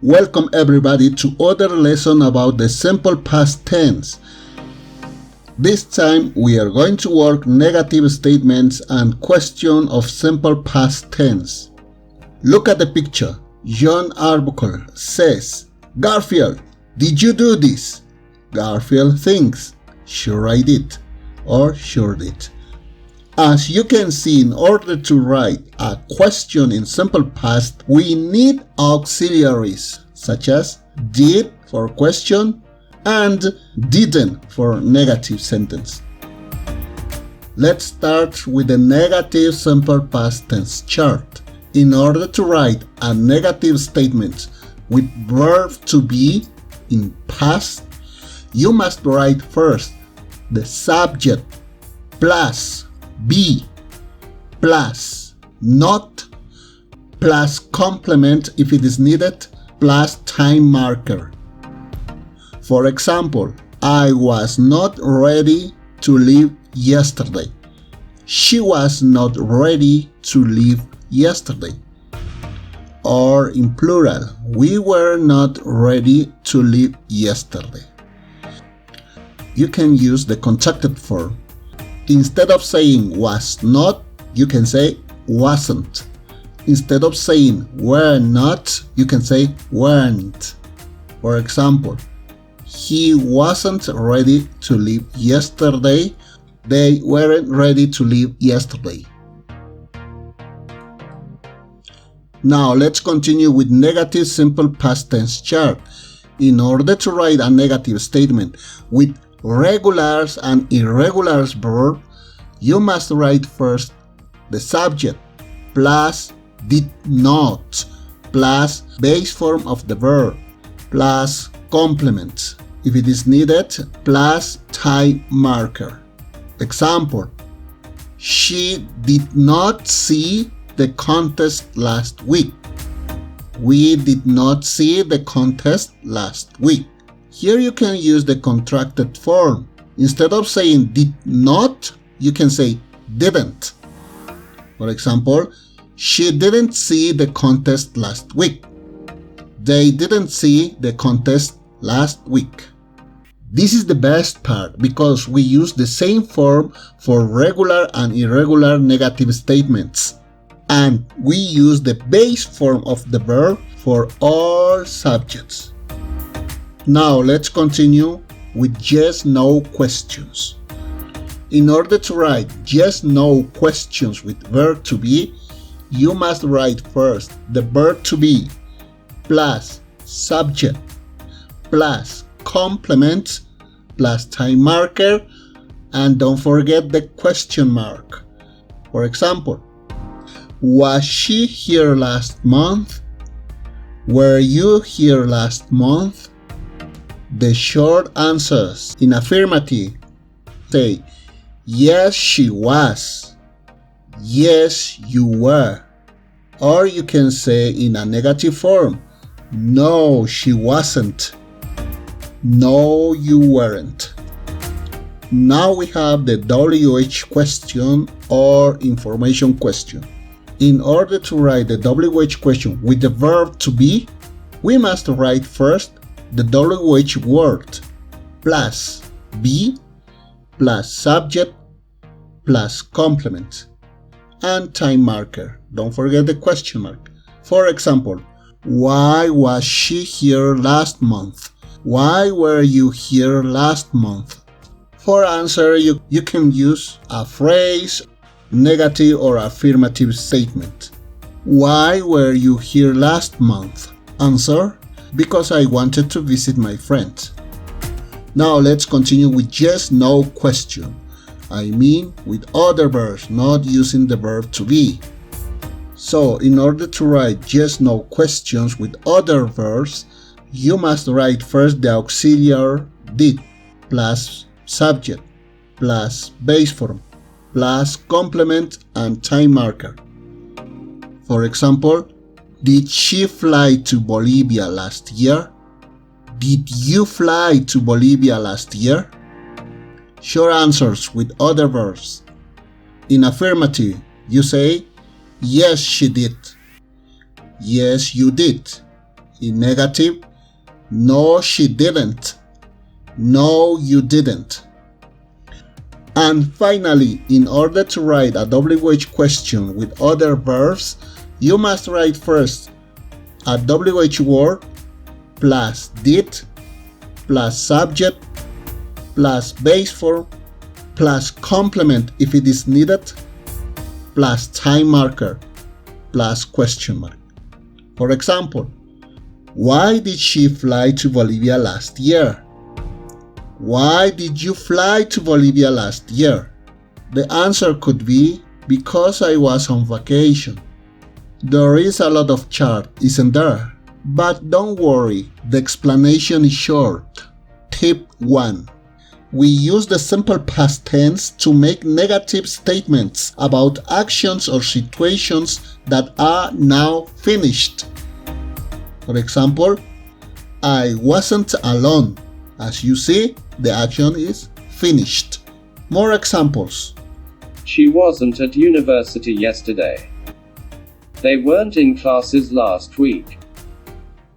Welcome everybody to other lesson about the simple past tense. This time we are going to work negative statements and question of simple past tense. Look at the picture. John Arbuckle says, "Garfield, did you do this?" Garfield thinks, "Sure I did," or "Sure did." As you can see, in order to write a question in simple past, we need auxiliaries such as did for question and didn't for negative sentence. Let's start with the negative simple past tense chart. In order to write a negative statement with verb to be in past, you must write first the subject plus be plus not plus complement if it is needed plus time marker. For example, I was not ready to leave yesterday. She was not ready to leave yesterday. Or in plural, we were not ready to leave yesterday. You can use the contracted form. Instead of saying was not, you can say wasn't. Instead of saying were not, you can say weren't. For example, he wasn't ready to leave yesterday. They weren't ready to leave yesterday. Now let's continue with negative simple past tense chart. In order to write a negative statement with regulars and irregulars verb, you must write first the subject plus did not plus base form of the verb plus complement if it is needed plus time marker. Example, she did not see the contest last week. We did not see the contest last week. Here you can use the contracted form. Instead of saying did not, you can say didn't. For example, she didn't see the contest last week. They didn't see the contest last week. This is the best part because we use the same form for regular and irregular negative statements. And we use the base form of the verb for all subjects. Now let's continue with yes/no questions. In order to write yes/no questions with verb to be, you must write first the verb to be plus subject plus complement plus time marker, and don't forget the question mark. For example, was she here last month? Were you here last month? The short answers in affirmative say, yes, she was. Yes, you were. Or you can say in a negative form, no, she wasn't. No, you weren't. Now we have the WH question or information question. In order to write the WH question with the verb to be, we must write first the WH word plus be plus subject plus complement and time marker. Don't forget the question mark. For example, why was she here last month? Why were you here last month? For answer, you can use a phrase, negative or affirmative statement. Why were you here last month? Answer, because I wanted to visit my friend. Now let's continue with yes/no question. I mean with other verbs, not using the verb to be. So in order to write yes/no questions with other verbs, you must write first the auxiliary did plus subject plus base form plus complement and time marker. For example, did she fly to Bolivia last year? Did you fly to Bolivia last year? Short answers with other verbs. In affirmative, you say, yes, she did. Yes, you did. In negative, no, she didn't. No, you didn't. And finally, in order to write a WH question with other verbs, you must write first a WH word plus did plus subject plus base form plus complement if it is needed plus time marker plus question mark. For example, why did she fly to Bolivia last year? Why did you fly to Bolivia last year? The answer could be because I was on vacation. There is a lot of chart, isn't there? But don't worry, the explanation is short. Tip 1. We use the simple past tense to make negative statements about actions or situations that are now finished. For example, I wasn't alone. As you see, the action is finished. More examples. She wasn't at university yesterday. They weren't in classes last week.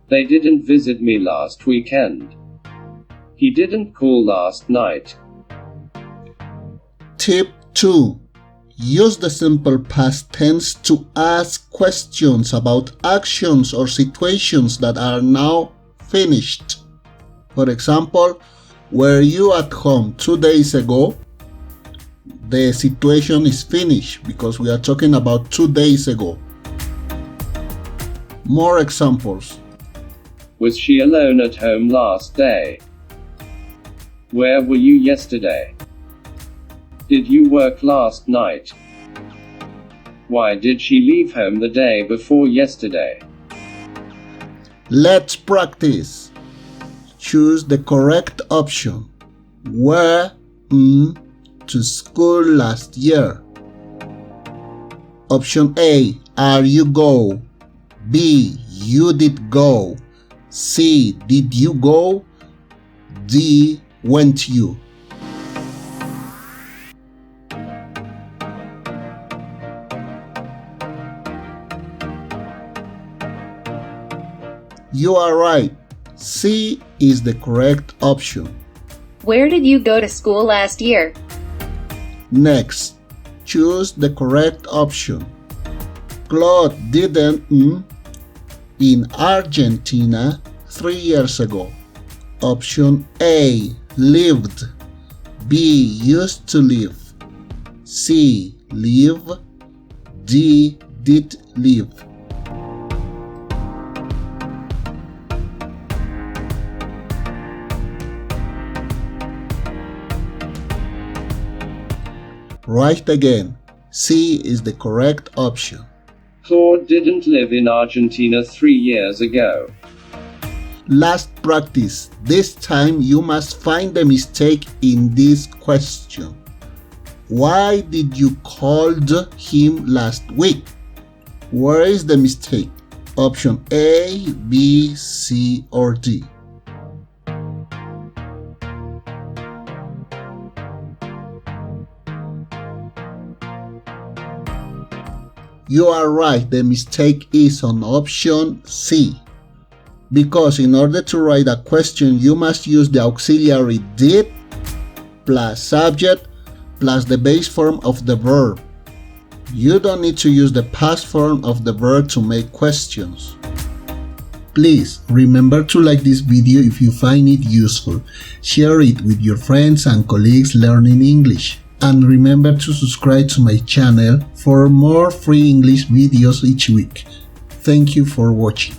They didn't visit me last weekend. He didn't call last night. Tip 2. Use the simple past tense to ask questions about actions or situations that are now finished. For example, were you at home 2 days ago? The situation is finished because we are talking about 2 days ago. More examples. Was she alone at home last day? Where were you yesterday? Did you work last night? Why did she leave home the day before yesterday? Let's practice. Choose the correct option. Where to school last year? Option A, are you go? B, you did go. C, did you go? D, went you? You are right. C is the correct option. Where did you go to school last year? Next, choose the correct option. Claude didn't in Argentina 3 years ago. Option A, lived. B, used to live. C, live. D, did live. Right again. C is the correct option. Claude didn't live in Argentina 3 years ago. Last practice. This time you must find the mistake in this question. Why did you call him last week? Where is the mistake? Option A, B, C, or D? You are right, the mistake is on option C. Because in order to write a question, you must use the auxiliary did plus subject plus the base form of the verb. You don't need to use the past form of the verb to make questions. Please remember to like this video if you find it useful. Share it with your friends and colleagues learning English. And remember to subscribe to my channel for more free English videos each week. Thank you for watching.